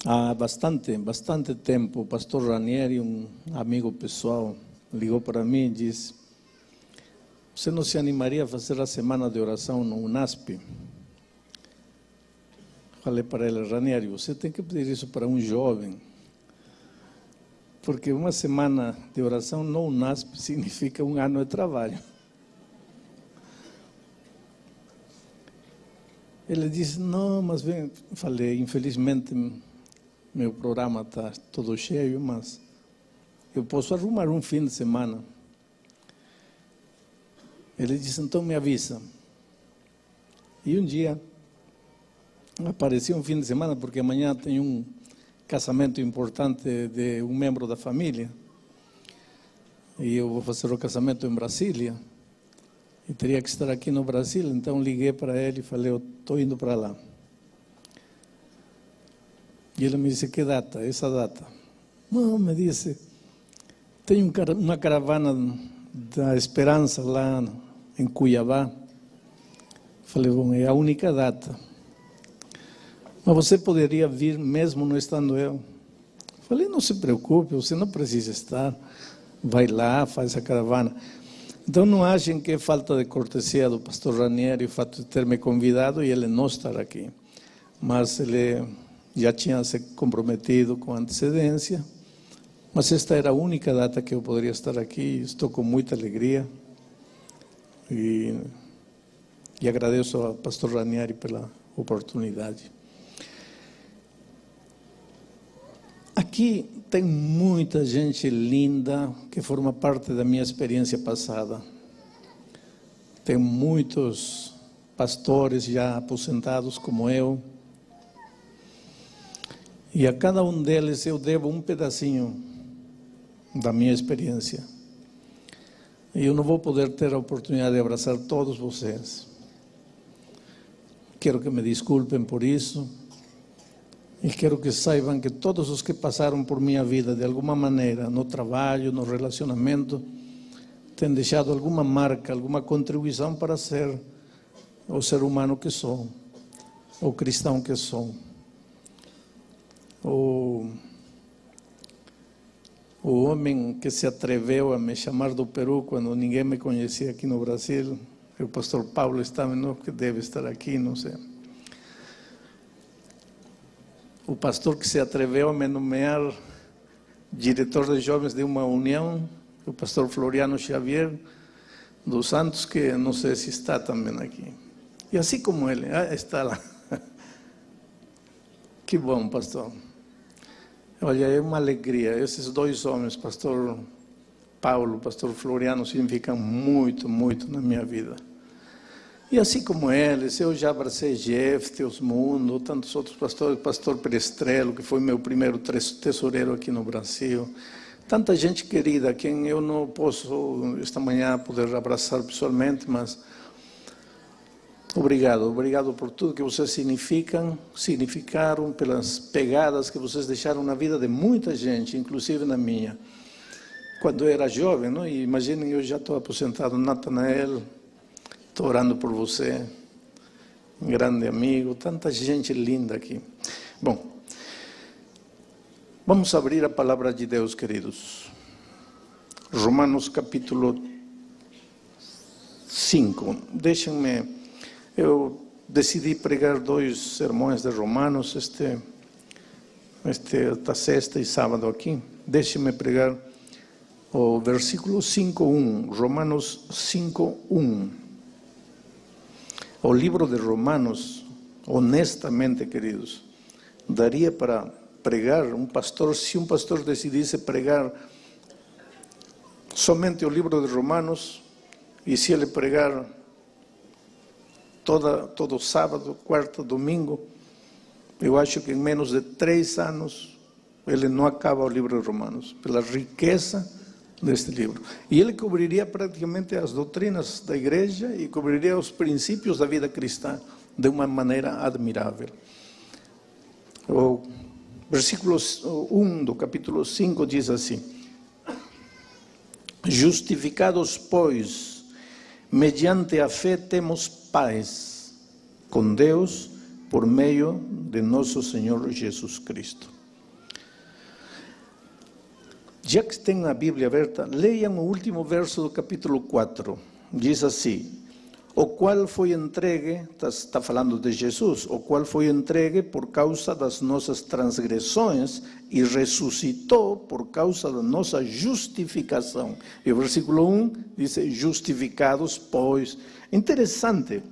Há bastante tempo, o pastor Ranieri, um amigo pessoal, ligou para mim e disse: você não se animaria a fazer a semana de oração no UNASP? Falei para ele: Ranieri, você tem que pedir isso para um jovem, porque uma semana de oração no UNASP significa um ano de trabalho. Ele disse: não, mas vem. Falei: infelizmente meu programa está todo cheio, mas eu posso arrumar um fim de semana. Ele disse: então me avisa. E um dia apareceu um fim de semana, porque amanhã tem um casamento importante de um membro da família, e eu vou fazer o casamento em Brasília, e teria que estar aqui no Brasil. Então liguei para ele e falei: eu estou indo para lá. E ele me disse: que data? Essa data? Não, me disse, tem uma caravana da Esperança lá em Cuiabá. Falei: bom, é a única data. Mas você poderia vir mesmo não estando eu? Falei: não se preocupe, você não precisa estar. Vai lá, faz a caravana. Então não achem que é falta de cortesia do pastor Ranieri o fato de ter me convidado e ele não estar aqui. Mas ele já tinha se comprometido com antecedência. Mas esta era a única data que eu poderia estar aqui. Estou com muita alegria. E agradeço ao pastor Ranieri pela oportunidade. Aqui tem muita gente linda que forma parte da minha experiência passada. Tem muitos pastores já aposentados como eu. E a cada um deles eu devo um pedacinho da minha experiência. E eu não vou poder ter a oportunidade de abraçar todos vocês. Quero que me desculpem por isso. E quero que saibam que todos os que passaram por minha vida, de alguma maneira, no trabalho, no relacionamento, têm deixado alguma marca, alguma contribuição para ser o ser humano que sou, o cristão que sou. O homem que se atreveu a me chamar do Peru quando ninguém me conhecia aqui no Brasil, o pastor Paulo Stameno, que deve estar aqui, não sei. O pastor que se atreveu a me nomear diretor de jovens de uma união, o pastor Floriano Xavier dos Santos, que não sei se está também aqui. E assim como ele, está lá. Que bom, pastor. Olha, é uma alegria. Esses dois homens, pastor Paulo, pastor Floriano, significam muito, muito na minha vida. E assim como eles, eu já abracei Jeff, Osmundo, tantos outros pastores, pastor Perestrelo, que foi meu primeiro tesoureiro aqui no Brasil. Tanta gente querida, quem eu não posso esta manhã poder abraçar pessoalmente, mas obrigado por tudo que vocês significaram, pelas pegadas que vocês deixaram na vida de muita gente, inclusive na minha. Quando eu era jovem, não? E imaginem, eu já estou aposentado, Natanael, estou orando por você, um grande amigo, tanta gente linda aqui. Bom, vamos abrir a palavra de Deus, queridos. Romanos capítulo 5. Deixem-me, eu decidi pregar 2 sermões de Romanos, esta sexta e sábado aqui. Deixem-me pregar o versículo 5:1, Romanos 5:1. O livro de Romanos, honestamente, queridos, daria para pregar se um pastor decidisse pregar somente o livro de Romanos, e se ele pregar todo sábado, quarta, domingo, eu acho que em menos de 3 anos ele não acaba o livro de Romanos, pela riqueza deste livro. E ele cobriria praticamente as doutrinas da igreja e cobriria os princípios da vida cristã de uma maneira admirável. O versículo 1 do capítulo 5 diz assim: justificados, pois, mediante a fé temos paz com Deus por meio de nosso Senhor Jesus Cristo. Já que tem a Bíblia aberta, leiam o último verso do capítulo 4. Diz assim: o qual foi entregue, está falando de Jesus, o qual foi entregue por causa das nossas transgressões e ressuscitou por causa da nossa justificação. E o versículo 1 diz: justificados, pois. Interessante,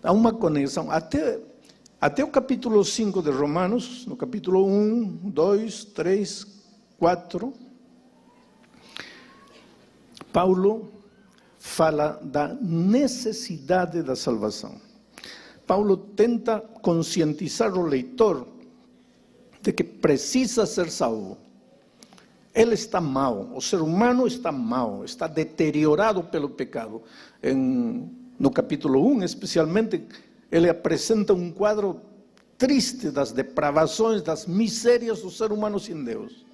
há uma conexão. Até o capítulo 5 de Romanos, no capítulo 1, 2, 3, 4, Paulo fala da necessidade da salvação. Paulo tenta conscientizar o leitor de que precisa ser salvo. Ele está mal, o ser humano está mal, está deteriorado pelo pecado. No capítulo 1, especialmente, ele apresenta um quadro triste das depravações, das misérias do ser humano sem Deus.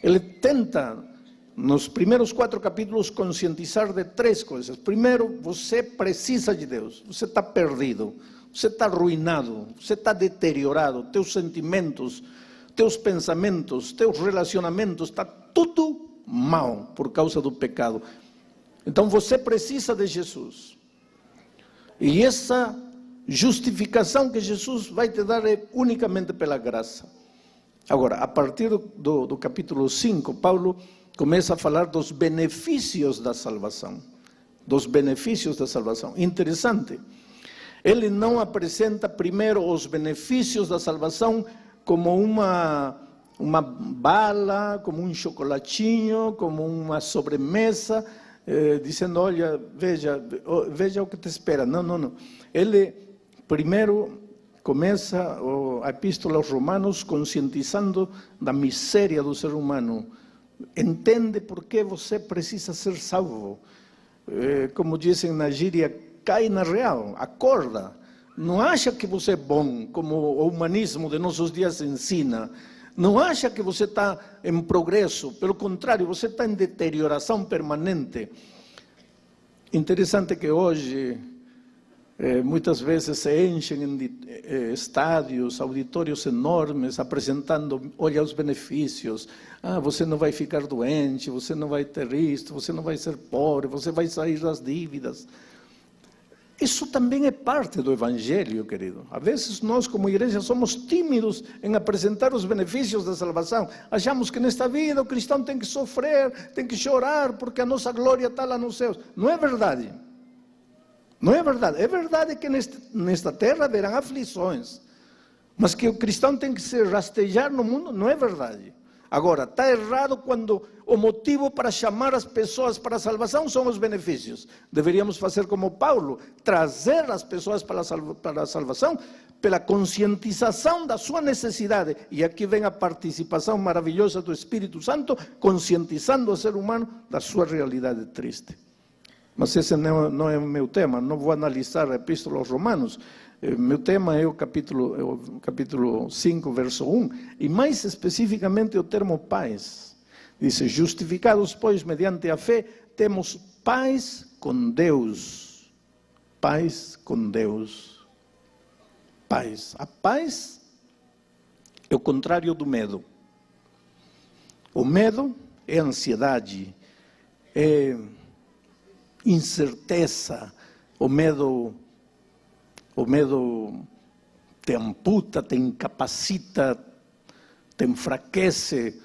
Ele tenta, nos primeiros 4 capítulos, conscientizar de 3 coisas. Primeiro, você precisa de Deus, você está perdido, você está arruinado, você está deteriorado, teus sentimentos, teus pensamentos, teus relacionamentos, está tudo mal por causa do pecado. Então você precisa de Jesus. E essa justificação que Jesus vai te dar é unicamente pela graça. Agora, a partir do capítulo 5, Paulo começa a falar dos benefícios da salvação. Dos benefícios da salvação. Interessante. Ele não apresenta primeiro os benefícios da salvação como uma bala, como um chocolatinho, como uma sobremesa, dizendo: olha, veja o que te espera. Não. Ele primeiro começa a epístola aos Romanos conscientizando da miséria do ser humano. Entende por que você precisa ser salvo. Como dizem na gíria, cai na real, acorda. Não acha que você é bom, como o humanismo de nossos dias ensina. Não acha que você está em progresso. Pelo contrário, você está em deterioração permanente. Interessante que hoje, muitas vezes se enchem em estádios, auditórios enormes, apresentando: olha os benefícios. Você não vai ficar doente, você não vai ter isto, você não vai ser pobre, você vai sair das dívidas. Isso também é parte do Evangelho, querido. Às vezes nós, como igreja, somos tímidos em apresentar os benefícios da salvação. Achamos que nesta vida o cristão tem que sofrer, tem que chorar, porque a nossa glória está lá nos céus. Não é verdade. Não é verdade. É verdade que nesta terra haverão aflições. Mas que o cristão tem que se rastejar no mundo, não é verdade. Agora, está errado quando o motivo para chamar as pessoas para a salvação são os benefícios. Deveríamos fazer como Paulo, trazer as pessoas para a salvação pela conscientização da sua necessidade. E aqui vem a participação maravilhosa do Espírito Santo, conscientizando o ser humano da sua realidade triste. Mas esse não é o meu tema, não vou analisar a Epístola aos Romanos. Meu tema é o capítulo 5, verso 1, e mais especificamente o termo paz. Diz: justificados, pois, mediante a fé, temos paz com Deus. Paz com Deus. Paz. A paz é o contrário do medo. O medo é ansiedade, é incerteza. O medo te amputa, te incapacita, te enfraquece.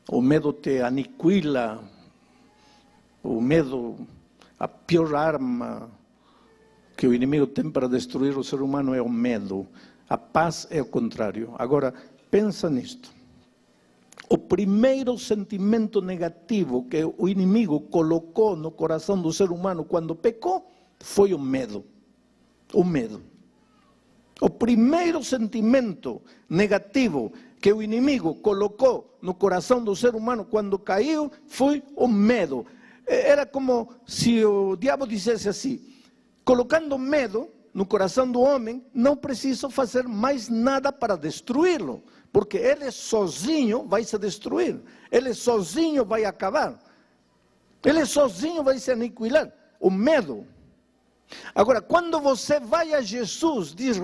O medo te aniquila. O medo, a pior arma que o inimigo tem para destruir o ser humano é o medo. A paz é o contrário. Agora, pensa nisto. O primeiro sentimento negativo que o inimigo colocou no coração do ser humano quando pecou foi o medo. O medo. O primeiro sentimento negativo que o inimigo colocou no coração do ser humano quando caiu foi o medo. Era como se o diabo dissesse assim: colocando medo no coração do homem, não preciso fazer mais nada para destruí-lo, porque ele sozinho vai se destruir, ele sozinho vai acabar, ele sozinho vai se aniquilar. O medo. Agora, quando você vai a Jesus, diz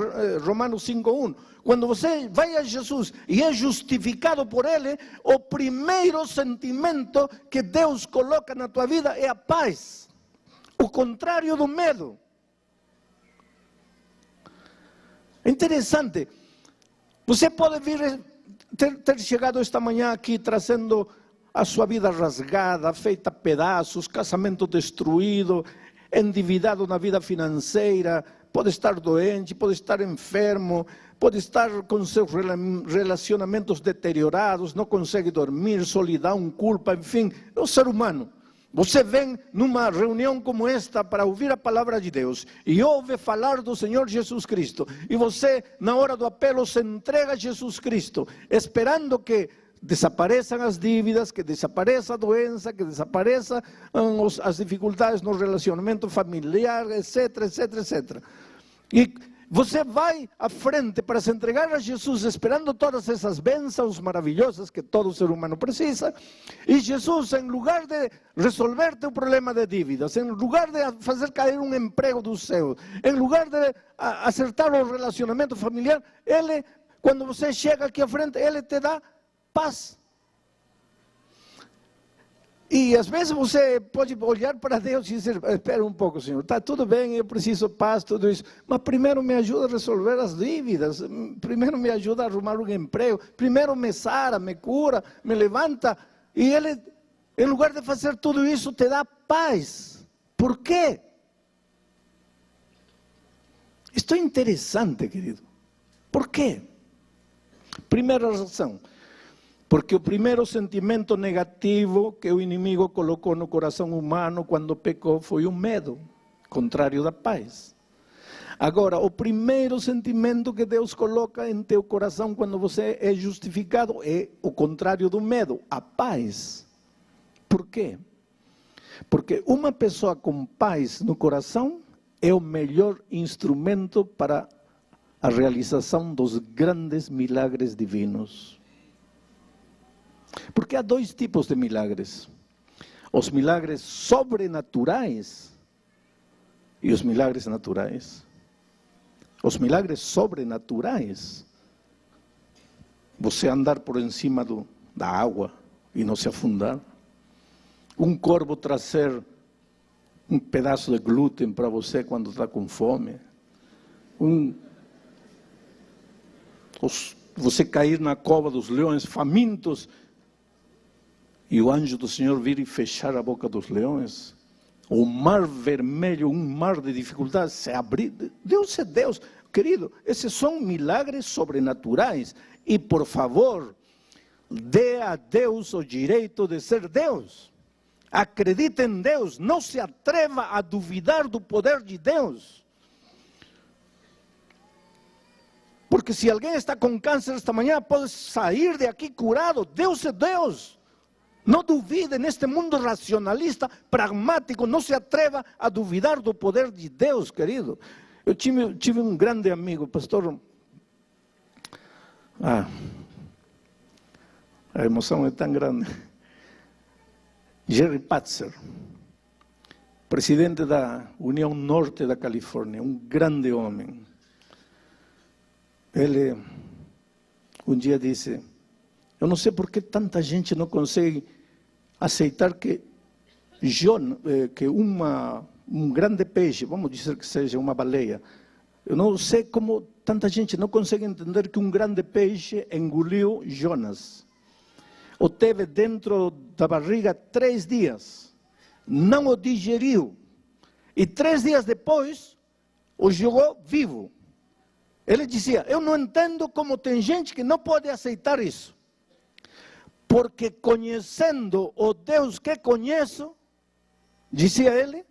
Romanos 5:1, quando você vai a Jesus e é justificado por Ele, o primeiro sentimento que Deus coloca na tua vida é a paz, o contrário do medo. É interessante, você pode vir, ter chegado esta manhã aqui trazendo a sua vida rasgada, feita a pedaços, casamento destruído, endividado na vida financeira, pode estar doente, pode estar enfermo, pode estar com seus relacionamentos deteriorados, não consegue dormir, solidão, culpa, enfim, é o ser humano. Você vem numa reunião como esta para ouvir a palavra de Deus e ouve falar do Senhor Jesus Cristo, e você, na hora do apelo, se entrega a Jesus Cristo, esperando que desapareçam as dívidas, que desapareça a doença, que desapareçam as dificuldades no relacionamento familiar, etc, etc, etc. E você vai à frente para se entregar a Jesus, esperando todas essas bênçãos maravilhosas que todo ser humano precisa, e Jesus, em lugar de resolver teu problema de dívidas, em lugar de fazer cair um emprego do céu, em lugar de acertar o relacionamento familiar, Ele, quando você chega aqui à frente, Ele te dá paz. E às vezes você pode olhar para Deus e dizer: espera um pouco, Senhor, está tudo bem, eu preciso paz, tudo isso, mas primeiro me ajuda a resolver as dívidas, primeiro me ajuda a arrumar um emprego, primeiro me sara, me cura, me levanta. E Ele, em lugar de fazer tudo isso, te dá paz. Por quê? Isto é interessante, querido. Por quê? Primeira razão, porque o primeiro sentimento negativo que o inimigo colocou no coração humano quando pecou foi o medo, contrário da paz. Agora, o primeiro sentimento que Deus coloca em teu coração quando você é justificado é o contrário do medo, a paz. Por quê? Porque uma pessoa com paz no coração é o melhor instrumento para a realização dos grandes milagres divinos. Porque há dois tipos de milagres: os milagres sobrenaturais e os milagres naturais. Os milagres sobrenaturais, você andar por cima da água e não se afundar, um corvo trazer um pedaço de glúten para você quando está com fome, você cair na cova dos leões famintos e o anjo do Senhor vir e fechar a boca dos leões, o mar vermelho, um mar de dificuldades, se abrir. Deus é Deus, querido, esses são milagres sobrenaturais. E por favor, dê a Deus o direito de ser Deus. Acredite em Deus, não se atreva a duvidar do poder de Deus. Porque se alguém está com câncer esta manhã, pode sair de aqui curado. Deus é Deus. Não duvide neste mundo racionalista, pragmático, não se atreva a duvidar do poder de Deus, querido. Eu tive um grande amigo, pastor. A emoção é tão grande. Jerry Patzer, presidente da União Norte da Califórnia, um grande homem. Ele um dia disse: eu não sei por que tanta gente não consegue aceitar que um grande peixe, vamos dizer que seja uma baleia, eu não sei como tanta gente não consegue entender que um grande peixe engoliu Jonas, o teve dentro da barriga 3 dias, não o digeriu, e 3 dias depois o jogou vivo. Ele dizia: eu não entendo como tem gente que não pode aceitar isso. Porque conhecendo o Deus que conheço, dizia ele,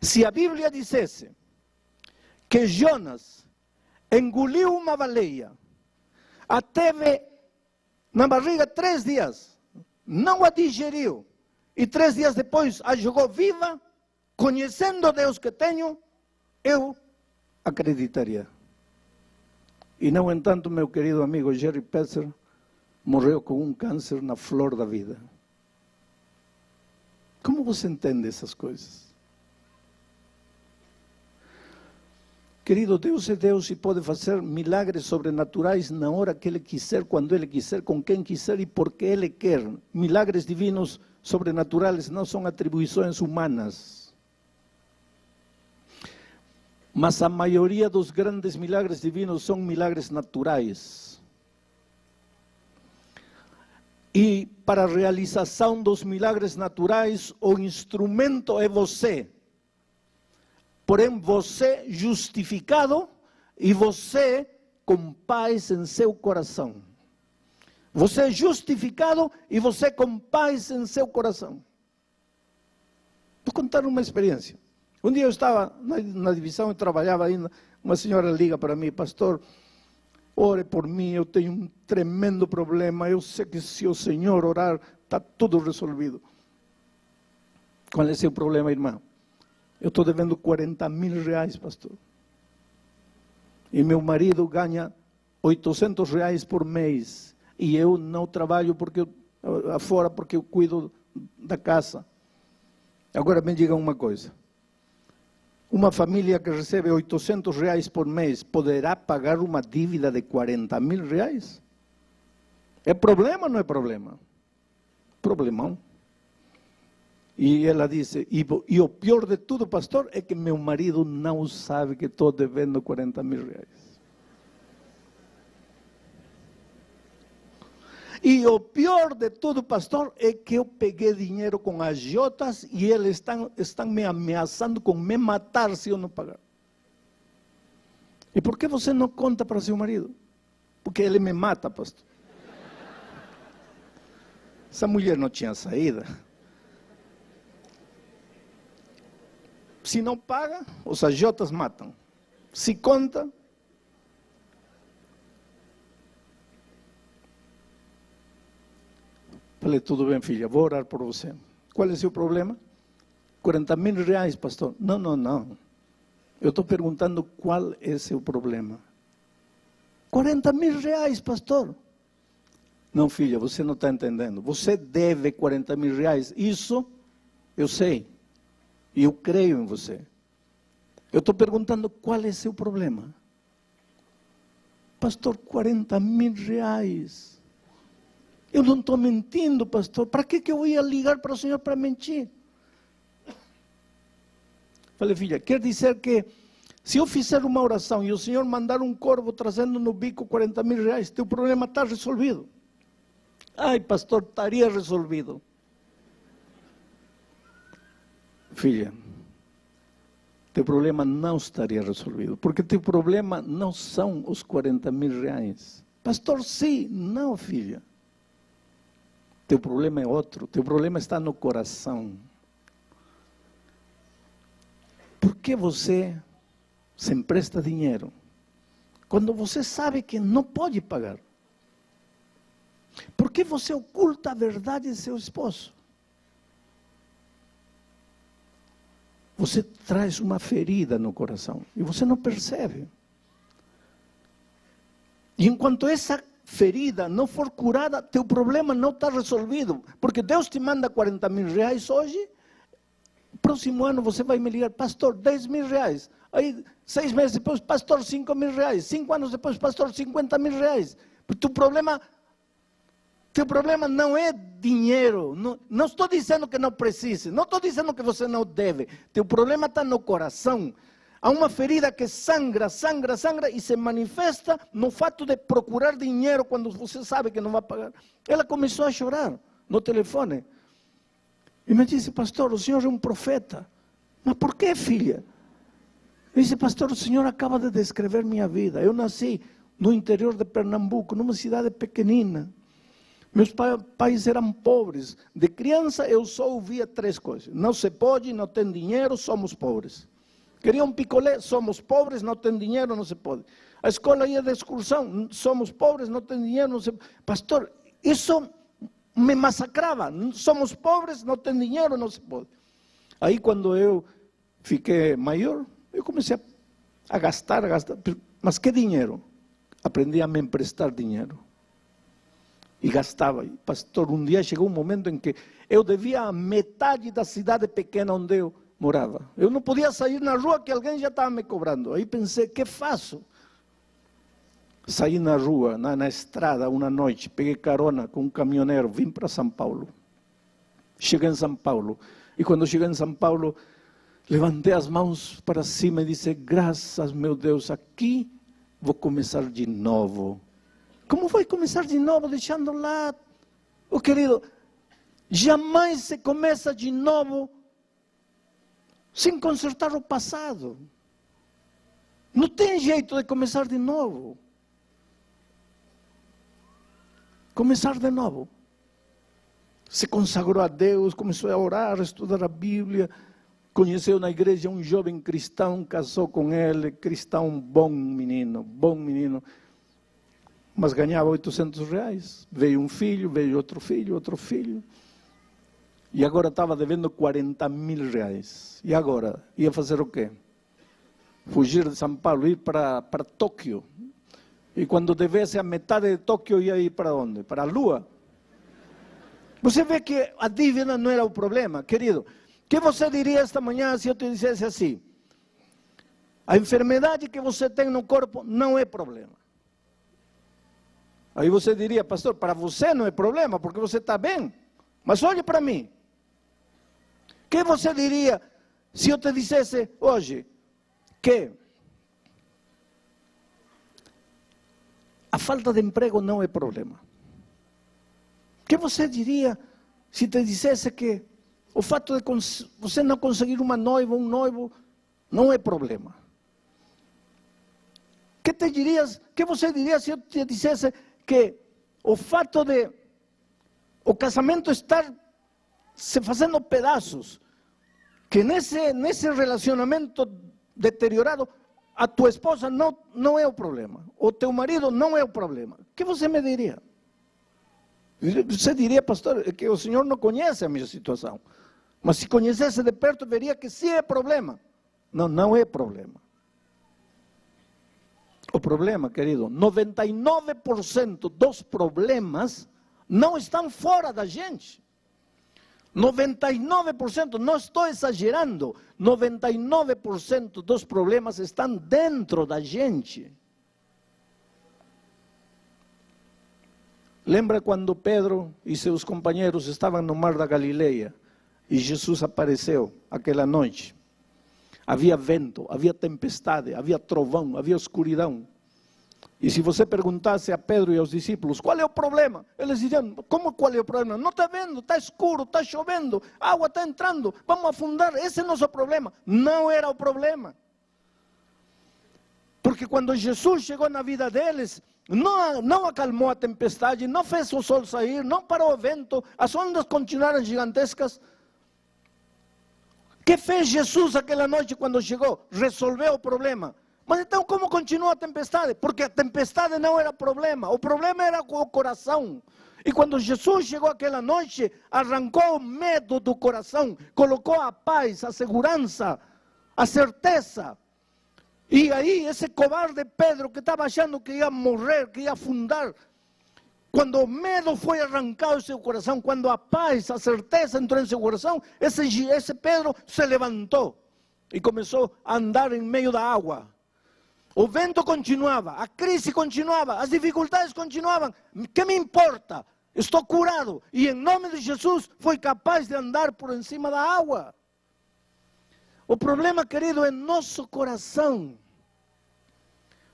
se a Bíblia dissesse que Jonas engoliu uma baleia, a teve na barriga 3 dias, não a digeriu, e 3 dias depois a jogou viva, conhecendo o Deus que tenho, eu acreditaria. E não entanto, meu querido amigo Jerry Patzer morreu com um câncer na flor da vida. Como você entende essas coisas? Querido, Deus é Deus e pode fazer milagres sobrenaturais na hora que Ele quiser, quando Ele quiser, com quem quiser e porque Ele quer. Milagres divinos sobrenaturais não são atribuições humanas. Mas a maioria dos grandes milagres divinos são milagres naturais. E para a realização dos milagres naturais, o instrumento é você. Porém, você justificado e você com paz em seu coração. Você é justificado e você com paz em seu coração. Vou contar uma experiência. Um dia eu estava na divisão, eu trabalhava ainda, uma senhora liga para mim: pastor, ore por mim, eu tenho um tremendo problema, eu sei que se o Senhor orar, está tudo resolvido. Qual é o seu problema, irmão? Eu estou devendo 40 mil reais, pastor. E meu marido ganha 800 reais por mês. E eu não trabalho afora porque eu cuido da casa. Agora me diga uma coisa. Uma família que recebe 800 reais por mês poderá pagar uma dívida de 40 mil reais? É problema ou não é problema? Problemão. E ela disse, e o pior de tudo, pastor, é que meu marido não sabe que estou devendo 40 mil reais. E o pior de tudo, pastor, é que eu peguei dinheiro com agiotas e eles estão me ameaçando com me matar se eu não pagar. E por que você não conta para seu marido? Porque ele me mata, pastor. Essa mulher não tinha saída. Se não paga, os agiotas matam. Se conta, falei, tudo bem, filha, vou orar por você. Qual é o seu problema? 40 mil reais, pastor. Não. Eu estou perguntando qual é o seu problema. 40 mil reais, pastor. Não, filha, você não está entendendo. Você deve 40 mil reais. Isso eu sei. E eu creio em você. Eu estou perguntando qual é o seu problema. Pastor, 40 mil reais. Eu não estou mentindo, pastor. Para que eu ia ligar para o senhor para mentir? Falei, filha, quer dizer que se eu fizer uma oração e o senhor mandar um corvo trazendo no bico 40 mil reais, teu problema está resolvido. Ai, pastor, estaria resolvido. Filha, teu problema não estaria resolvido, porque teu problema não são os 40 mil reais. Pastor, sim, não, filha. Teu problema é outro, teu problema está no coração. Por que você se empresta dinheiro quando você sabe que não pode pagar? Por que você oculta a verdade de seu esposo? Você traz uma ferida no coração e você não percebe. E enquanto essa ferida não for curada, teu problema não está resolvido. Porque Deus te manda 40 mil reais hoje, próximo ano você vai me ligar, pastor, 10 mil reais. Aí, 6 meses depois, pastor, 5 mil reais. 5 anos depois, pastor, 50 mil reais. Teu problema não é dinheiro. Não estou dizendo que não precise. Não estou dizendo que você não deve. Teu problema está no coração. Há uma ferida que sangra e se manifesta no fato de procurar dinheiro quando você sabe que não vai pagar. Ela começou a chorar no telefone. E me disse, pastor, o senhor é um profeta. Mas por que, filha? Eu disse, pastor, o senhor acaba de descrever minha vida. Eu nasci no interior de Pernambuco, numa cidade pequenina. Meus pais eram pobres. De criança eu só ouvia 3 coisas. Não se pode, não tem dinheiro, somos pobres. Queria um picolé, somos pobres, não tem dinheiro, não se pode. A escola ia de excursão, somos pobres, não tem dinheiro, não se pode. Pastor, isso me massacrava. Somos pobres, não tem dinheiro, não se pode. Aí quando eu fiquei maior, eu comecei a gastar. Mas que dinheiro? Aprendi a me emprestar dinheiro. E gastava. Pastor, um dia chegou um momento em que eu devia a metade da cidade pequena onde eu morava. Eu não podia sair na rua que alguém já estava me cobrando. Aí pensei, que faço? Saí na rua, na estrada, uma noite, peguei carona com um caminhoneiro, vim para São Paulo. Cheguei em São Paulo. E quando cheguei em São Paulo, levantei as mãos para cima e disse, graças, meu Deus, aqui vou começar de novo. Como vai começar de novo, deixando lá? Oh, querido, jamais se começa de novo sem consertar o passado. Não tem jeito de começar de novo. Começar de novo. Se consagrou a Deus, começou a orar, a estudar a Bíblia, conheceu na igreja um jovem cristão, casou com ele, cristão, bom menino, mas ganhava R$800. Veio um filho, veio outro filho, e agora estava devendo R$40.000. E agora? Ia fazer o quê? Fugir de São Paulo, ir para Tóquio. E quando devesse a metade de Tóquio, ia ir para onde? Para a Lua. Você vê que a dívida não era o problema, querido. O que você diria esta manhã se eu te dissesse assim? A enfermidade que você tem no corpo não é problema. Aí você diria, pastor, para você não é problema, porque você está bem. Mas olhe para mim. O que você diria se eu te dissesse hoje que a falta de emprego não é problema? O que você diria se te dissesse que o fato de você não conseguir uma noiva, um noivo, não é problema? O que você diria se eu te dissesse que o fato de o casamento estar se fazendo pedaços, que nesse relacionamento deteriorado, a tua esposa não é o problema, o teu marido não é o problema? O que você me diria? Você diria, pastor, que o senhor não conhece a minha situação. Mas se conhecesse de perto, veria que sim é problema. Não, não é problema. O problema, querido, 99% dos problemas não estão fora da gente. 99%, não estou exagerando, 99% dos problemas estão dentro da gente. Lembra quando Pedro e seus companheiros estavam no mar da Galileia e Jesus apareceu aquela noite? Havia vento, havia tempestade, havia trovão, havia escuridão. E se você perguntasse a Pedro e aos discípulos, qual é o problema? Eles diriam, como qual é o problema? Não está vendo, está escuro, está chovendo, a água está entrando, vamos afundar, esse é o nosso problema. Não era o problema. Porque quando Jesus chegou na vida deles, não acalmou a tempestade, não fez o sol sair, não parou o vento, as ondas continuaram gigantescas. O que fez Jesus aquela noite quando chegou? Resolveu o problema. Mas então como continua a tempestade? Porque a tempestade não era o problema era o coração. E quando Jesus chegou aquela noite, arrancou o medo do coração, colocou a paz, a segurança, a certeza. E aí esse covarde Pedro que estava achando que ia morrer, que ia afundar, quando o medo foi arrancado do seu coração, quando a paz, a certeza entrou em seu coração, esse Pedro se levantou e começou a andar em meio da água. O vento continuava, a crise continuava, as dificuldades continuavam. Que me importa? Estou curado. E em nome de Jesus foi capaz de andar por cima da água. O problema, querido, é nosso coração.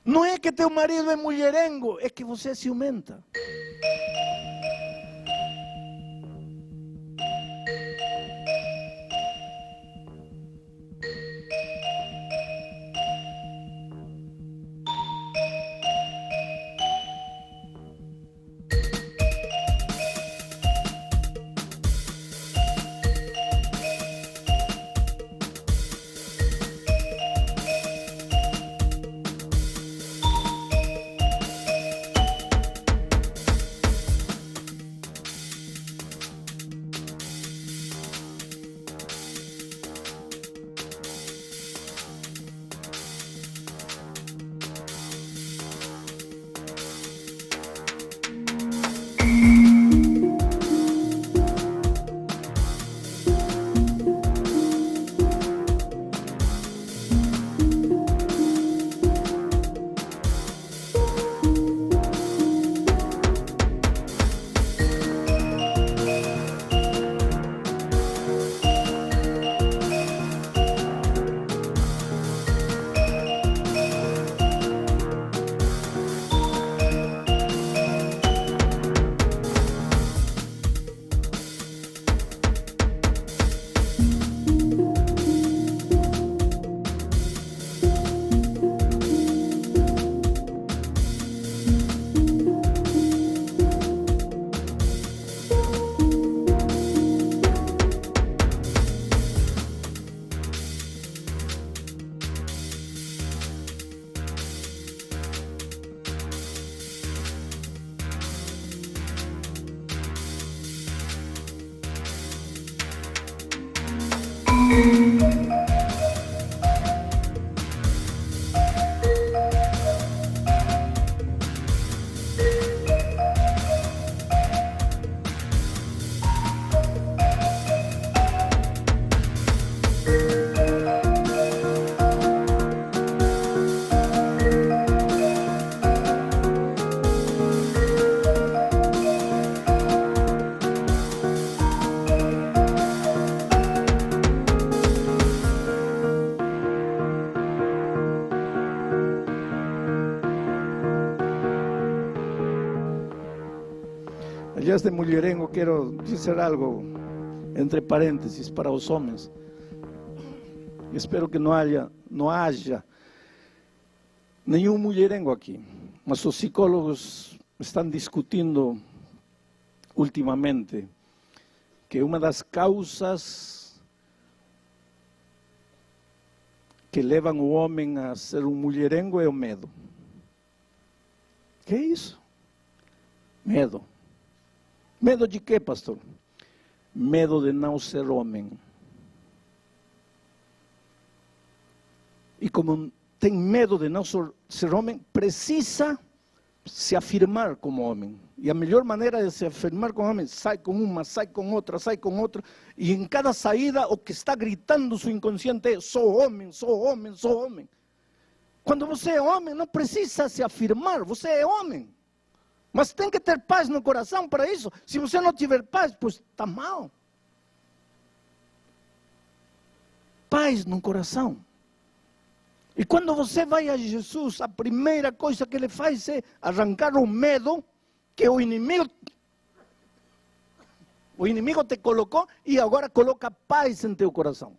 Não é que teu marido é mulherengo, é que você é ciumenta. Aliás, de mulherengo, quero dizer algo, entre parênteses, para os homens. Espero que não haja nenhum mulherengo aqui. Mas os psicólogos estão discutindo ultimamente que uma das causas que levam o homem a ser um mulherengo é o medo. Que é isso? Medo. Medo de quê, pastor? Medo de não ser homem. E como tem medo de não ser homem, precisa se afirmar como homem. E a melhor maneira de se afirmar como homem, sai com uma, sai com outra, e em cada saída o que está gritando seu inconsciente é: sou homem, sou homem, sou homem. Quando você é homem, não precisa se afirmar, você é homem. Mas tem que ter paz no coração para isso. Se você não tiver paz, pois está mal. Paz no coração. E quando você vai a Jesus, a primeira coisa que ele faz é arrancar o medo que o inimigo te colocou e agora coloca paz em teu coração.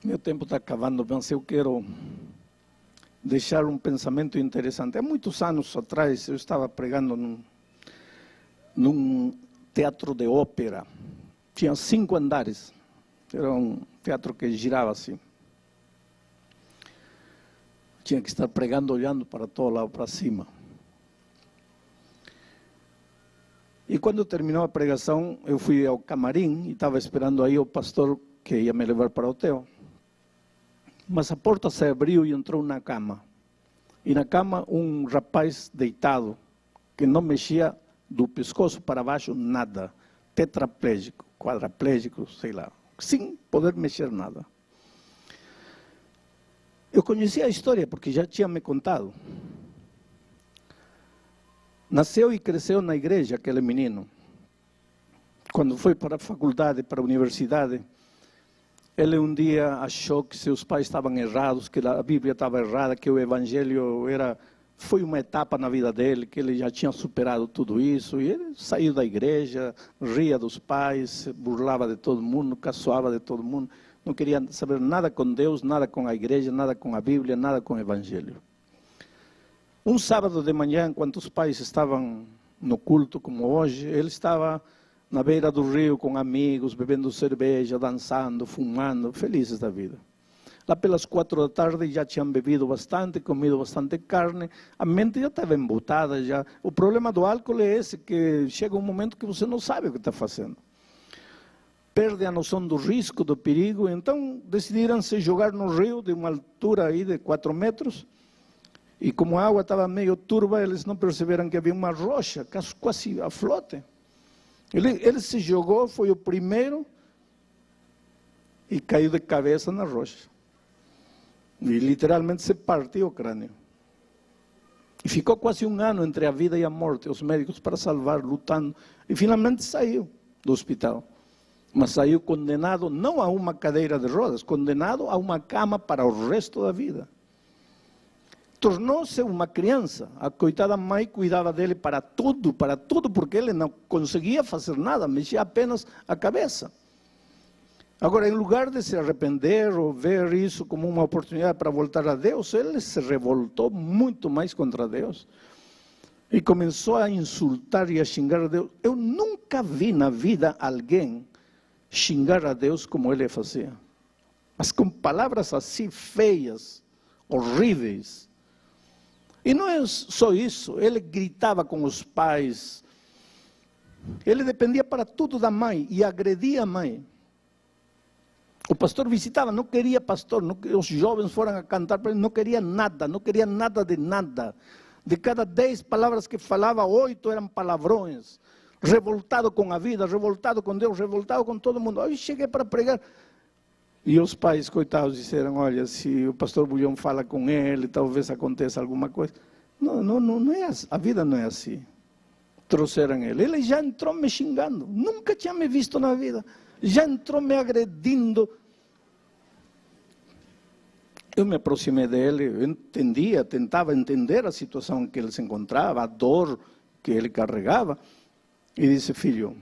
Meu tempo está acabando, mas eu quero deixar um pensamento interessante. Há muitos anos atrás, eu estava pregando num teatro de ópera. Tinha 5 andares. Era um teatro que girava assim. Tinha que estar pregando olhando para todo lado, para cima. E quando terminou a pregação, eu fui ao camarim e estava esperando aí o pastor que ia me levar para o hotel. Mas a porta se abriu e entrou na cama. E na cama um rapaz deitado, que não mexia do pescoço para baixo nada. Tetraplégico, quadraplégico, sei lá. Sem poder mexer nada. Eu conhecia a história porque já tinha me contado. Nasceu e cresceu na igreja aquele menino. Quando foi para a faculdade, para a universidade, ele um dia achou que seus pais estavam errados, que a Bíblia estava errada, que o Evangelho foi uma etapa na vida dele, que ele já tinha superado tudo isso. E ele saiu da igreja, ria dos pais, burlava de todo mundo, caçoava de todo mundo. Não queria saber nada com Deus, nada com a igreja, nada com a Bíblia, nada com o Evangelho. Um sábado de manhã, enquanto os pais estavam no culto como hoje, ele estava na beira do rio com amigos, bebendo cerveja, dançando, fumando, felizes da vida. Lá pelas 4 da tarde já tinham bebido bastante, comido bastante carne, a mente já estava embotada. Já. O problema do álcool é esse, que chega um momento que você não sabe o que está fazendo. Perde a noção do risco, do perigo, então decidiram se jogar no rio de uma altura aí de 4 metros, e como a água estava meio turva, eles não perceberam que havia uma rocha, quase a flote. Ele se jogou, foi o primeiro, e caiu de cabeça na rocha. E literalmente se partiu o crânio. E ficou quase 1 ano entre a vida e a morte, os médicos para salvar, lutando. E finalmente saiu do hospital. Mas saiu condenado não a uma cadeira de rodas, condenado a uma cama para o resto da vida. Tornou-se uma criança. A coitada mãe cuidava dele para tudo, porque ele não conseguia fazer nada, mexia apenas a cabeça. Agora, em lugar de se arrepender ou ver isso como uma oportunidade para voltar a Deus, ele se revoltou muito mais contra Deus. E começou a insultar e a xingar a Deus. Eu nunca vi na vida alguém xingar a Deus como ele fazia. Mas com palavras assim feias, horríveis. E não é só isso, ele gritava com os pais, Ele dependia para tudo da mãe e agredia a mãe. O pastor visitava, não queria pastor, os jovens foram a cantar para ele, não queria nada de nada. De cada 10 palavras que falava, 8 eram palavrões. Revoltado com a vida, revoltado com Deus, revoltado com todo mundo. Aí cheguei para pregar. E os pais, coitados, disseram, olha, se o pastor Bulhão fala com ele, talvez aconteça alguma coisa. Não é assim. A vida não é assim. Trouxeram ele. Ele já entrou me xingando. Nunca tinha me visto na vida. Já entrou me agredindo. Eu me aproximei dele, eu entendia, tentava entender a situação em que ele se encontrava, a dor que ele carregava. E disse, filho,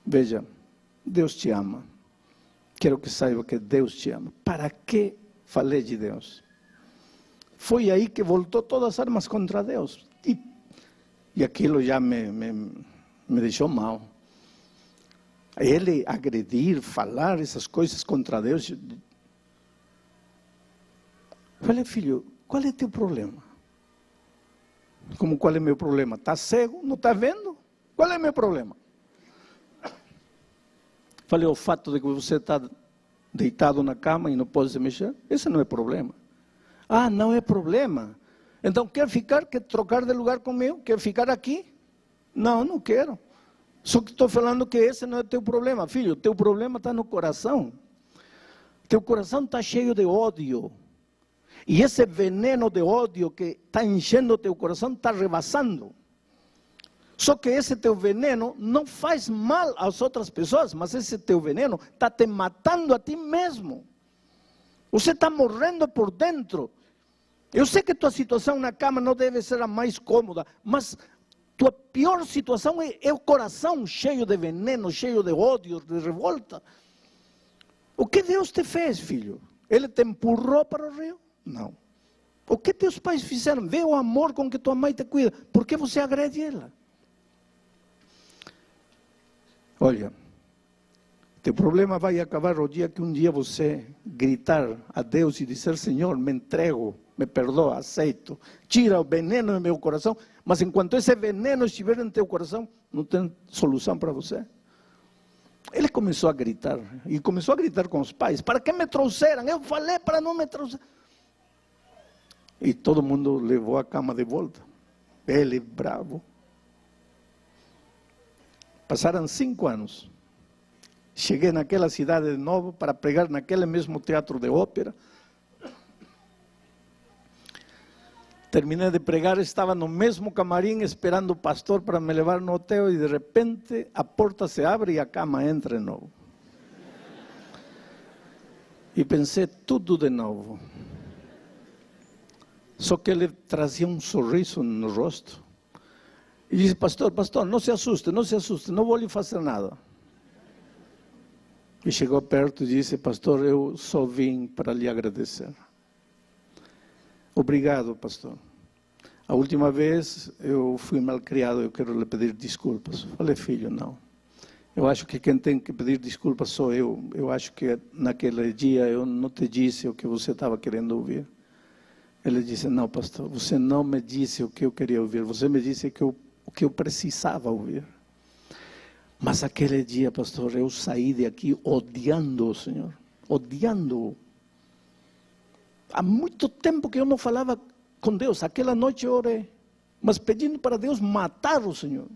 veja, Deus te ama. Quero que saiba que Deus te ama. ¿Para que falei de Deus? Foi aí que voltou todas as armas contra Deus. E aquilo já me deixou mal. Ele agredir, falar essas coisas contra Deus. Falei, filho, qual é teu problema? Como qual é meu problema? Está cego? Não está vendo? Qual é meu problema? Falei, o fato de que você está deitado na cama e não pode se mexer, esse não é problema. Ah, não é problema? Então quer ficar, quer trocar de lugar comigo? Quer ficar aqui? Não quero. Só que estou falando que esse não é teu problema. Filho, teu problema está no coração. Teu coração está cheio de ódio. E esse veneno de ódio que está enchendo o teu coração está rebaçando. Só que esse teu veneno não faz mal às outras pessoas, mas esse teu veneno está te matando a ti mesmo. Você está morrendo por dentro. Eu sei que tua situação na cama não deve ser a mais cômoda, mas tua pior situação é o coração cheio de veneno, cheio de ódio, de revolta. O que Deus te fez, filho? Ele te empurrou para o rio? Não. O que teus pais fizeram? Vê o amor com que tua mãe te cuida. Por que você agrede ela? Olha, teu problema vai acabar o dia que um dia você gritar a Deus e dizer, Senhor, me entrego, me perdoa, aceito, tira o veneno do meu coração, mas enquanto esse veneno estiver em teu coração, não tem solução para você. Ele começou a gritar, e começou a gritar com os pais, para que me trouxeram? Eu falei para não me trouxer. E todo mundo levou a cama de volta, ele bravo. Passaram 5 anos. Cheguei naquela cidade de novo para pregar naquele mesmo teatro de ópera. Terminei de pregar, estava no mesmo camarim esperando o pastor para me levar no hotel e de repente a porta se abre e a cama entra de novo. E pensei tudo de novo. Só que ele trazia um sorriso no rosto. E disse, pastor, não se assuste, não vou lhe fazer nada. E chegou perto e disse, pastor, eu só vim para lhe agradecer. Obrigado, pastor. A última vez eu fui malcriado, eu quero lhe pedir desculpas. Falei, filho, não. Eu acho que quem tem que pedir desculpas sou eu. Eu acho que naquele dia eu não te disse o que você estava querendo ouvir. Ele disse, não, pastor, você não me disse o que eu queria ouvir. Você me disse o que eu precisava ouvir. Mas aquele dia, pastor, eu saí de aqui odiando o Senhor. Odiando-o. Há muito tempo que eu não falava com Deus. Aquela noite eu orei, mas pedindo para Deus matar o Senhor.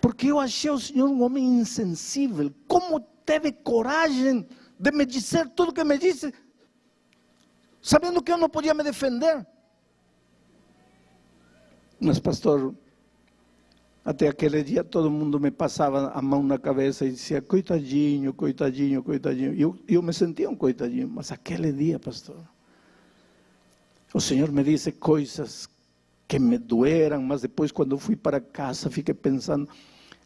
Porque eu achei o Senhor um homem insensível. Como teve coragem de me dizer tudo que me disse, sabendo que eu não podia me defender? Mas, pastor, até aquele dia todo mundo me passava a mão na cabeça e dizia, coitadinho, coitadinho, coitadinho. E eu me sentia um coitadinho, mas aquele dia, pastor, o Senhor me disse coisas que me doeram, mas depois quando eu fui para casa fiquei pensando,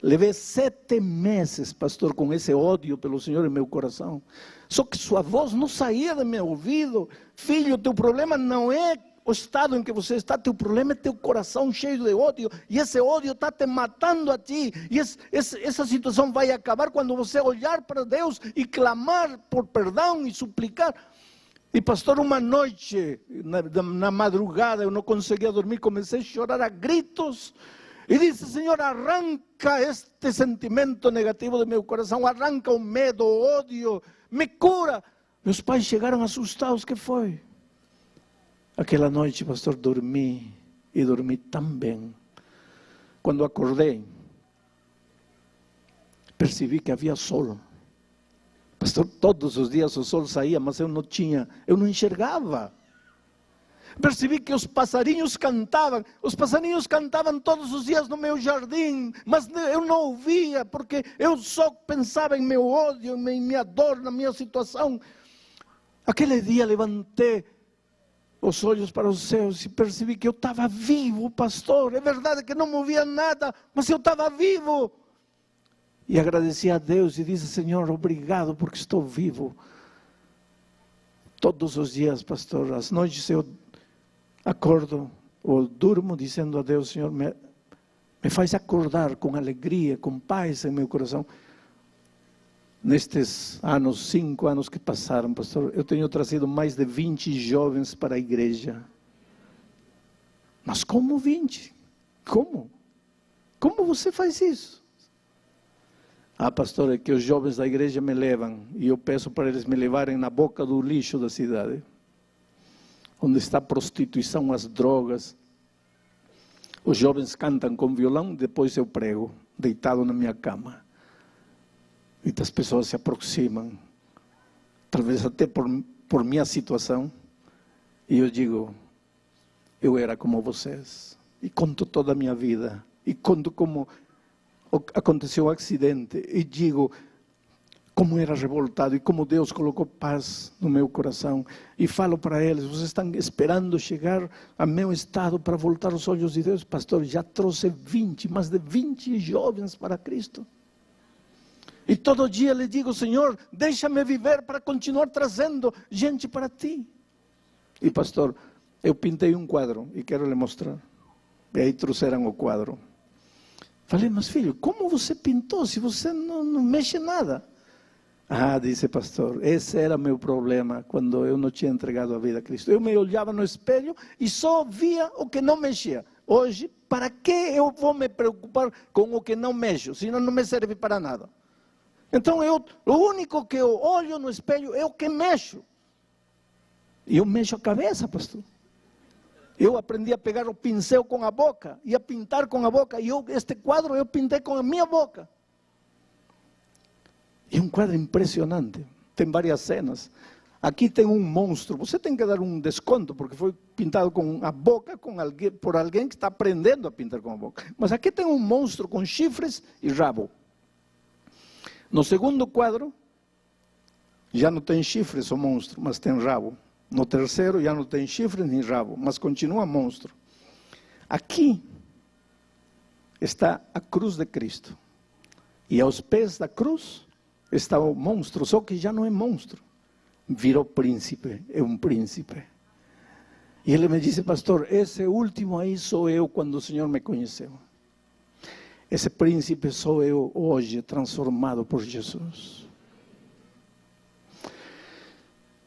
levei 7 meses, pastor, com esse ódio pelo Senhor em meu coração. Só que sua voz não saía do meu ouvido. Filho, teu problema não é o estado em que você está, teu problema é teu coração cheio de ódio, e esse ódio está te matando a ti, e essa situação vai acabar quando você olhar para Deus e clamar por perdão e suplicar. E pastor, uma noite, na madrugada, eu não conseguia dormir, comecei a chorar a gritos. E disse: Senhor, arranca este sentimento negativo do meu coração, arranca o medo, o ódio, me cura. Meus pais chegaram assustados, o que foi? Aquela noite, pastor, dormi, e dormi tão bem. Quando acordei, percebi que havia sol. Pastor, todos os dias o sol saía, mas eu não enxergava. Percebi que os passarinhos cantavam todos os dias no meu jardim, mas eu não ouvia, porque eu só pensava em meu ódio, em minha dor, na minha situação. Aquele dia levantei os olhos para os céus e percebi que eu estava vivo, pastor. É verdade que não movia nada, mas eu estava vivo. E agradeci a Deus e disse: Senhor, obrigado porque estou vivo. Todos os dias, pastor, às noites eu acordo ou durmo dizendo a Deus: Senhor, me faz acordar com alegria, com paz em meu coração. Nestes anos, 5 anos que passaram, pastor, eu tenho trazido mais de 20 jovens para a igreja. Mas como 20? Como? Como você faz isso? Ah, pastor, é que os jovens da igreja me levam, e eu peço para eles me levarem na boca do lixo da cidade, onde está a prostituição, as drogas. Os jovens cantam com violão, depois eu prego, deitado na minha cama. Muitas pessoas se aproximam, talvez até por minha situação, e eu digo: eu era como vocês, e conto toda a minha vida, e conto como aconteceu o acidente, e digo como era revoltado e como Deus colocou paz no meu coração. E falo para eles: vocês estão esperando chegar a meu estado para voltar os olhos de Deus? Pastor, já trouxe mais de 20 jovens para Cristo. E todo dia lhe digo: Senhor, deixa-me viver para continuar trazendo gente para ti. E pastor, eu pintei um quadro e quero lhe mostrar. E aí trouxeram o quadro. Falei: mas filho, como você pintou se você não mexe nada? Ah, disse pastor, esse era meu problema quando eu não tinha entregado a vida a Cristo. Eu me olhava no espelho e só via o que não mexia. Hoje, para que eu vou me preocupar com o que não mexo, senão não me serve para nada? Então, o único que eu olho no espelho é o que mexo. E eu mexo a cabeça, pastor. Eu aprendi a pegar o pincel com a boca e a pintar com a boca. E este quadro eu pintei com a minha boca. E é um quadro impressionante. Tem várias cenas. Aqui tem um monstro. Você tem que dar um desconto, porque foi pintado com a boca por alguém que está aprendendo a pintar com a boca. Mas aqui tem um monstro com chifres e rabo. No segundo quadro, já não tem chifres o monstro, mas tem rabo. No terceiro, já não tem chifre nem rabo, mas continua monstro. Aqui está a cruz de Cristo. E aos pés da cruz está o monstro, só que já não é monstro. Virou príncipe, é um príncipe. E ele me disse: pastor, esse último aí sou eu quando o Senhor me conheceu. Esse príncipe sou eu hoje, transformado por Jesus.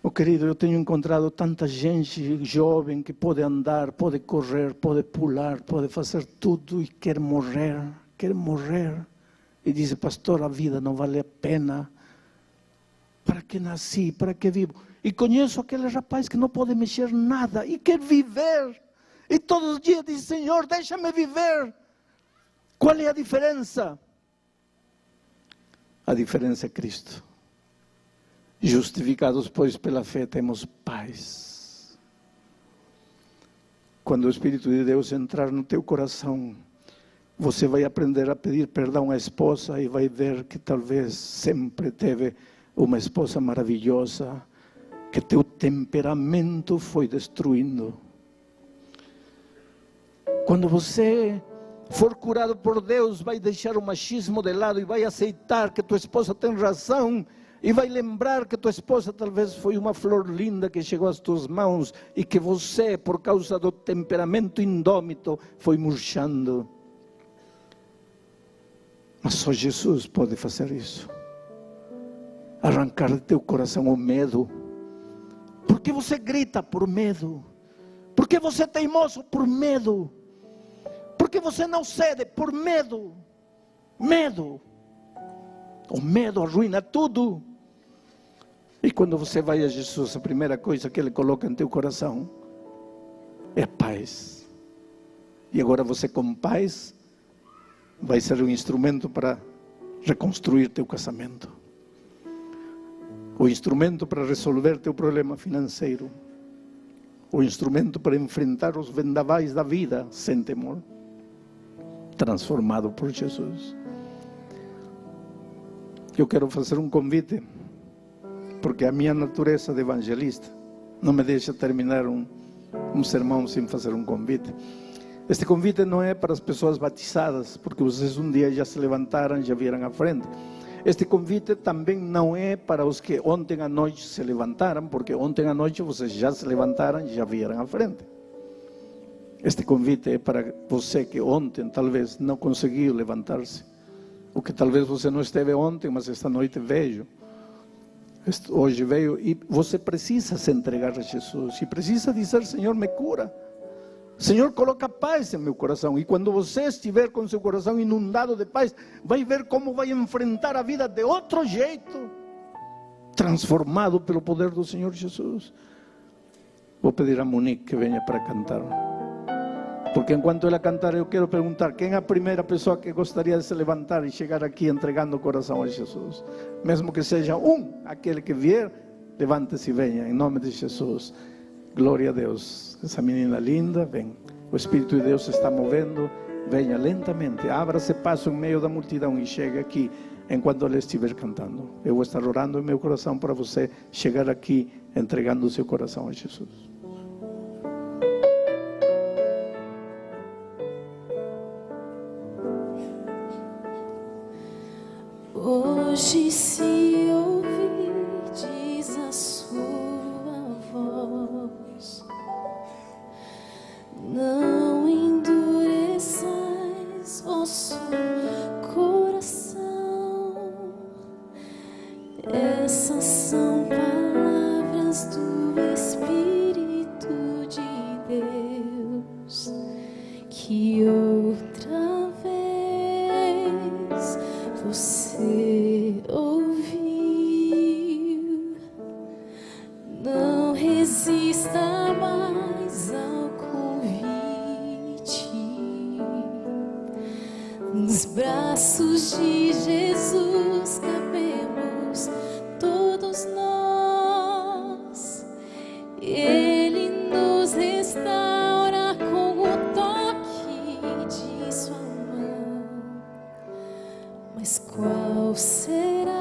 Oh, querido, eu tenho encontrado tanta gente jovem que pode andar, pode correr, pode pular, pode fazer tudo e quer morrer. E diz: pastor, a vida não vale a pena. Para que nasci, para que vivo? E conheço aquele rapaz que não pode mexer nada e quer viver. E todos os dias diz: Senhor, deixa-me viver. Qual é a diferença? A diferença é Cristo. Justificados, pois, pela fé, temos paz. Quando o Espírito de Deus entrar no teu coração, você vai aprender a pedir perdão à esposa e vai ver que talvez sempre teve uma esposa maravilhosa, que teu temperamento foi destruindo. Quando você for curado por Deus, vai deixar o machismo de lado e vai aceitar que tua esposa tem razão. E vai lembrar que tua esposa talvez foi uma flor linda que chegou às tuas mãos e que você, por causa do temperamento indômito, foi murchando. Mas só Jesus pode fazer isso. Arrancar de teu coração o medo, Por que você grita? Por medo. Por que você é teimoso? Por medo. Por que você não cede? Por medo. Medo. O medo arruina tudo. E quando você vai a Jesus, a primeira coisa que Ele coloca em teu coração é paz. E agora você, com paz, vai ser um instrumento para reconstruir teu casamento, o instrumento para resolver teu problema financeiro, o instrumento para enfrentar os vendavais da vida sem temor, transformado por Jesus. Eu quero fazer um convite, porque a minha natureza de evangelista não me deixa terminar um sermão sem fazer um convite. Este convite não é para as pessoas batizadas, porque vocês um dia já se levantaram, já vieram à frente. Este convite também não é para os que ontem à noite se levantaram, porque ontem à noite vocês já se levantaram e já vieram à frente. Este convite é para você que ontem talvez não conseguiu levantar-se, ou que talvez você não esteve ontem, mas esta noite veio. Hoje veio e você precisa se entregar a Jesus e precisa dizer: Senhor, me cura. Senhor, coloca paz em meu coração. E quando você estiver com seu coração inundado de paz, vai ver como vai enfrentar a vida de outro jeito, transformado pelo poder do Senhor Jesus. Vou pedir a Monique que venha para cantar, porque enquanto ela cantar, eu quero perguntar: quem é a primeira pessoa que gostaria de se levantar e chegar aqui entregando o coração a Jesus? Mesmo que seja aquele que vier, levante-se e venha, em nome de Jesus. Glória a Deus. Essa menina linda, vem. O Espírito de Deus se está movendo. Venha lentamente, abra-se passo em meio da multidão e chegue aqui enquanto ela estiver cantando. Eu vou estar orando em meu coração para você chegar aqui entregando o seu coração a Jesus. Hoje se ouvirdes a sua voz, não endureçais vosso coração. Essas são palavras do Espírito de Deus, que outra vez você ouviu. Não resista mais ao convite. Nos braços de Jesus cabemos todos nós. Ele nos restaura com o toque de sua mão. Mas qual será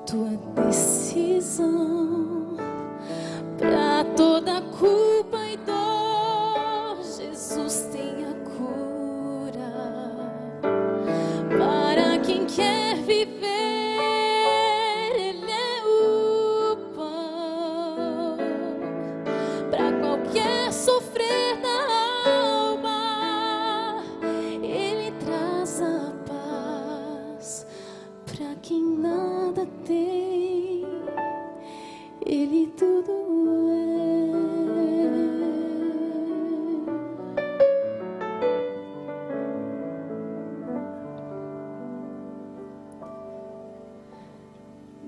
tua decisão? Para toda culpa e dor, Jesus tem a cura. Para quem quer viver, Ele é o pão. Para qualquer sofrer na alma, Ele traz a paz. Para quem nada tem, Ele tudo é.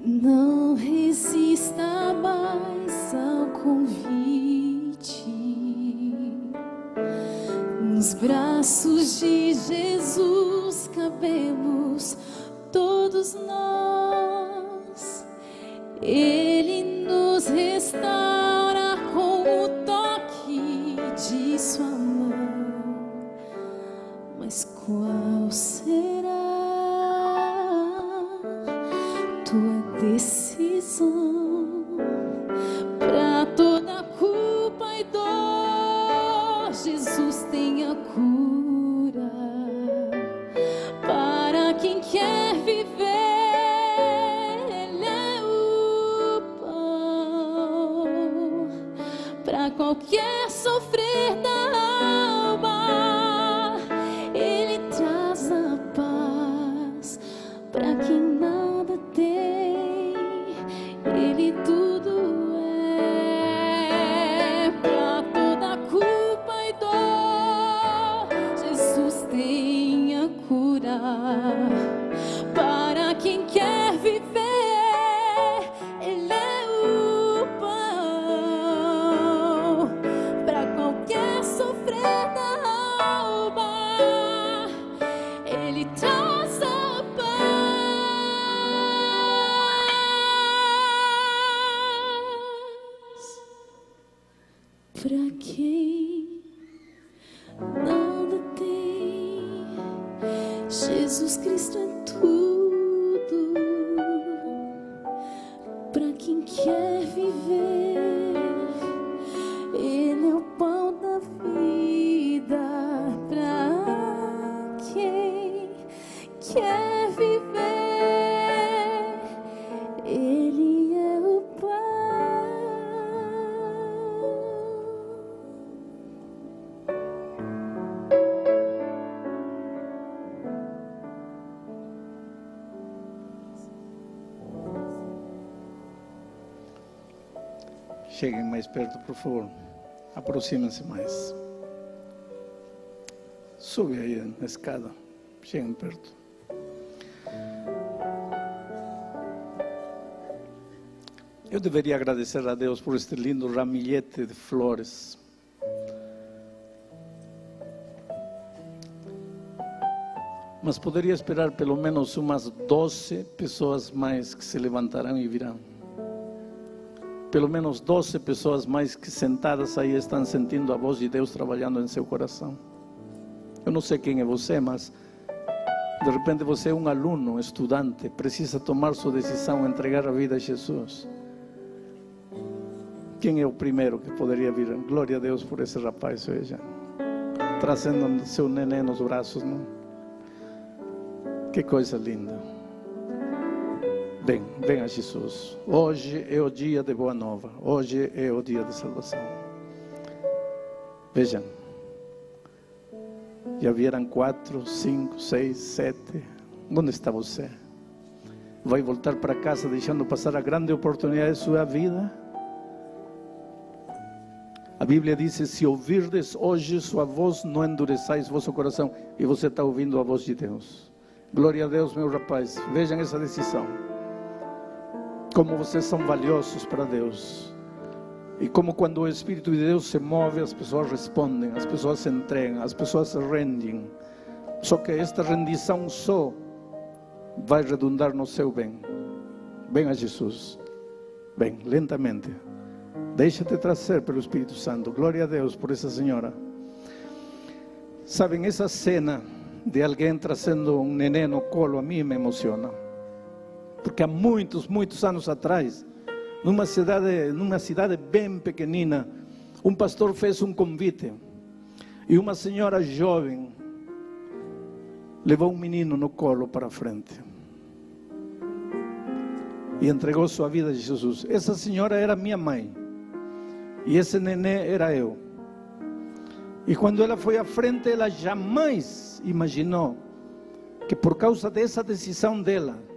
Não resista mais ao convite. Nos braços de Jesus cabemos todos nós. Ele nos restaura com o toque de sua mão. Mas qual será tua decisão? Para toda culpa e dor, Jesus tem a cura. Para quem quer viver, Ele é o pão. Para qualquer sofrer da alma, Ele traz a paz. Para quem nada tem, Ele tudo Pra quem nada tem, Jesus Cristo é tudo. Pra quem quer viver, Ele é o pão da vida. Pra quem quer viver, Ele é o pão. Cheguem mais perto, por favor. Aproximem-se mais. Sube aí na escada. Cheguem perto. Eu deveria agradecer a Deus por este lindo ramilhete de flores. Mas poderia esperar pelo menos umas 12 pessoas mais que se levantarão e virão. Pelo menos 12 pessoas mais que sentadas aí estão sentindo a voz de Deus trabalhando em seu coração. Eu não sei quem é você, mas de repente você é um aluno, estudante, precisa tomar sua decisão, entregar a vida a Jesus. Quem é o primeiro que poderia vir? Glória a Deus por esse rapaz, veja, trazendo seu neném nos braços, não? Que coisa linda. Vem a Jesus. Hoje é o dia de boa nova. Hoje é o dia de salvação. Vejam. Já vieram 4, 5, 6, 7. Onde está você? Vai voltar para casa deixando passar a grande oportunidade de sua vida? A Bíblia diz: se ouvirdes hoje sua voz, não endureçais vosso coração. E você está ouvindo a voz de Deus. Glória a Deus, meu rapaz. Vejam essa decisão. Como vocês são valiosos para Deus. E como quando o Espírito de Deus se move, as pessoas respondem, as pessoas se entregam, as pessoas se rendem. Só que esta rendição só vai redundar no seu bem. Venha Jesus. Vem, lentamente. Deixa-te trazer pelo Espírito Santo. Glória a Deus por essa senhora. Sabem, essa cena de alguém trazendo um neném no colo, a mim me emociona. Porque há muitos anos atrás, numa cidade bem pequenina, um pastor fez um convite. E uma senhora jovem levou um menino no colo para frente. E entregou sua vida a Jesus. Essa senhora era minha mãe. E esse neném era eu. E quando ela foi à frente, ela jamais imaginou que por causa dessa decisão dela,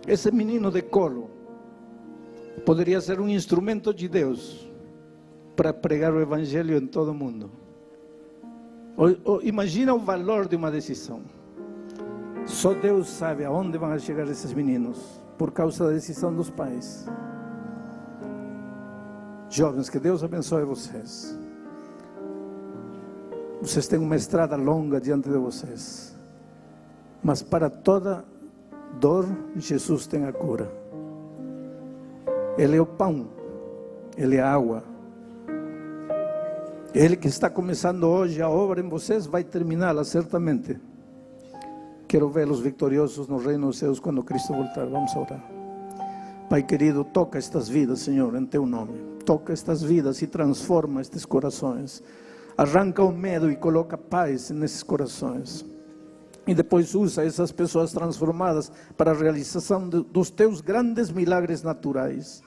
esse menino de colo poderia ser um instrumento de Deus para pregar o Evangelho em todo o mundo. Imagina o valor de uma decisão. Só Deus sabe aonde vão chegar esses meninos por causa da decisão dos pais. Jovens, que Deus abençoe vocês. Vocês têm uma estrada longa diante de vocês, mas para toda dor, Jesus tem a cura. Ele é o pão, Ele é a água. Ele que está começando hoje a obra em vocês, vai terminá-la certamente. Quero vê-los vitoriosos no reino dos céus quando Cristo voltar. Vamos orar. Pai querido, toca estas vidas, Senhor, em Teu nome. Toca estas vidas e transforma estes corações. Arranca o medo e coloca paz nesses corações. E depois usa essas pessoas transformadas para a realização dos Teus grandes milagres naturais.